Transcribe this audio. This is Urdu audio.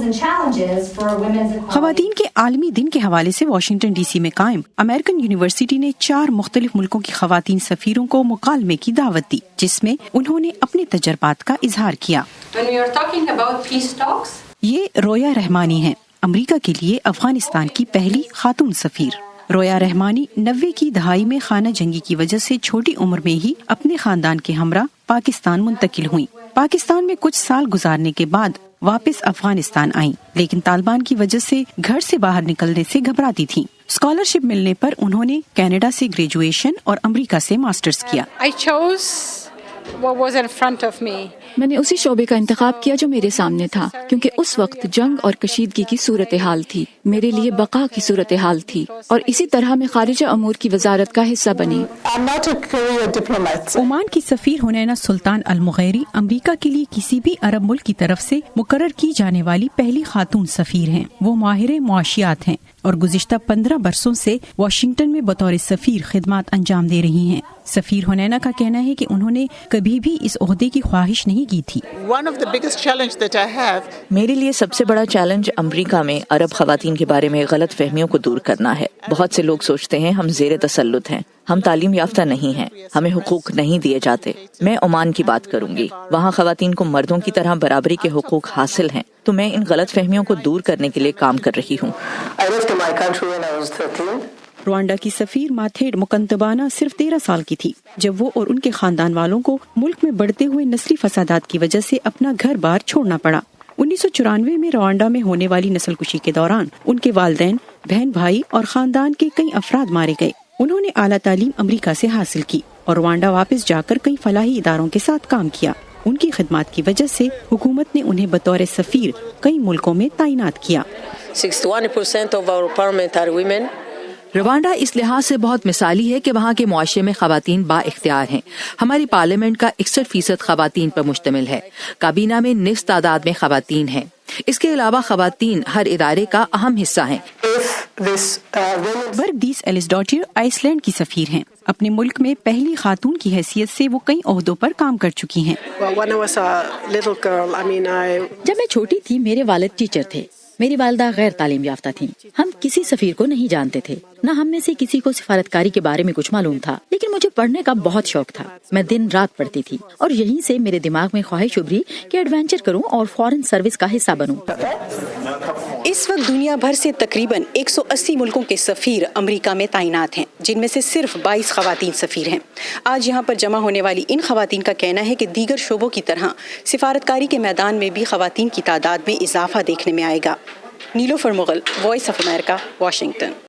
and challenges for women's equality. خواتین کے عالمی دن کے حوالے سے واشنگٹن ڈی سی میں قائم امریکن یونیورسٹی نے 4 مختلف ملکوں کی خواتین سفیروں کو مکالمے کی دعوت دی، جس میں انہوں نے اپنے تجربات کا اظہار کیا۔ When we are talking about peace talks, یہ رویا رحمانی ہیں، امریکہ کے لیے افغانستان کی پہلی خاتون سفیر۔ رویا رحمانی 90 کی دہائی میں خانہ جنگی کی وجہ سے چھوٹی عمر میں ہی اپنے خاندان کے ہمراہ پاکستان منتقل ہوئیں۔ پاکستان میں کچھ سال گزارنے کے بعد واپس افغانستان آئیں، لیکن طالبان کی وجہ سے گھر سے باہر نکلنے سے گھبراتی تھیں۔ اسکالرشپ ملنے پر انہوں نے کینیڈا سے گریجویشن اور امریکہ سے ماسٹرز کیا۔ I chose what was in front of me. میں نے اسی شعبے کا انتخاب کیا جو میرے سامنے تھا، کیونکہ اس وقت جنگ اور کشیدگی کی صورتحال تھی، میرے لیے بقا کی صورتحال تھی، اور اسی طرح میں خارجہ امور کی وزارت کا حصہ بنی۔ عمان کی سفیر حنینہ سلطان المغیری امریکہ کے لیے کسی بھی عرب ملک کی طرف سے مقرر کی جانے والی پہلی خاتون سفیر ہیں۔ وہ ماہر معاشیات ہیں اور گزشتہ 15 برسوں سے واشنگٹن میں بطور سفیر خدمات انجام دے رہی ہیں۔ سفیر حنینہ کا کہنا ہے کہ انہوں نے کبھی بھی اس عہدے کی خواہش نہیں کی تھی۔ میرے لیے سب سے بڑا چیلنج امریکہ میں عرب خواتین کے بارے میں غلط فہمیوں کو دور کرنا ہے۔ بہت سے لوگ سوچتے ہیں ہم زیر تسلط ہیں، ہم تعلیم یافتہ نہیں ہیں، ہمیں حقوق نہیں دیے جاتے۔ میں عمان کی بات کروں گی، وہاں خواتین کو مردوں کی طرح برابری کے حقوق حاصل ہیں، تو میں ان غلط فہمیوں کو دور کرنے کے لیے کام کر رہی ہوں۔ روانڈا کی سفیر ماتھیڈ مکنتبانہ صرف 13 سال کی تھی جب وہ اور ان کے خاندان والوں کو ملک میں بڑھتے ہوئے نسلی فسادات کی وجہ سے اپنا گھر بار چھوڑنا پڑا۔ 1994 میں روانڈا میں ہونے والی نسل کشی کے دوران ان کے والدین، بہن بھائی اور خاندان کے کئی افراد مارے گئے۔ انہوں نے اعلیٰ تعلیم امریکہ سے حاصل کی اور روانڈا واپس جا کر کئی فلاحی اداروں کے ساتھ کام کیا۔ ان کی خدمات کی وجہ سے حکومت نے انہیں بطور سفیر کئی ملکوں میں تعینات کیا۔ 61% of our parliament are women. Rwanda اس لحاظ سے بہت مثالی ہے کہ وہاں کے معاشرے میں خواتین با اختیار ہیں۔ ہماری پارلیمنٹ کا 61% خواتین پر مشتمل ہے، کابینہ میں نصف تعداد میں خواتین ہیں۔ اس کے علاوہ خواتین ہر ادارے کا اہم حصہ ہیں۔ برگدیس ایلسڈاٹر آئس لینڈ کی سفیر ہیں۔ اپنے ملک میں پہلی خاتون کی حیثیت سے وہ کئی عہدوں پر کام کر چکی ہیں۔ جب میں چھوٹی تھی میرے والد ٹیچر تھے، میری والدہ غیر تعلیم یافتہ تھیں۔ ہم کسی سفیر کو نہیں جانتے تھے، نہ ہم میں سے کسی کو سفارتکاری کے بارے میں کچھ معلوم تھا، لیکن مجھے پڑھنے کا بہت شوق تھا۔ میں دن رات پڑھتی تھی اور یہیں سے میرے دماغ میں خواہش ابھری کہ ایڈونچر کروں اور فارن سروس کا حصہ بنوں۔ اس وقت دنیا بھر سے تقریباً 180 ملکوں کے سفیر امریکہ میں تعینات ہیں، جن میں سے صرف 22 خواتین سفیر ہیں۔ آج یہاں پر جمع ہونے والی ان خواتین کا کہنا ہے کہ دیگر شعبوں کی طرح سفارتکاری کے میدان میں بھی خواتین کی تعداد میں اضافہ دیکھنے میں آئے گا۔ Nilofar Mughal, voice of America, Washington.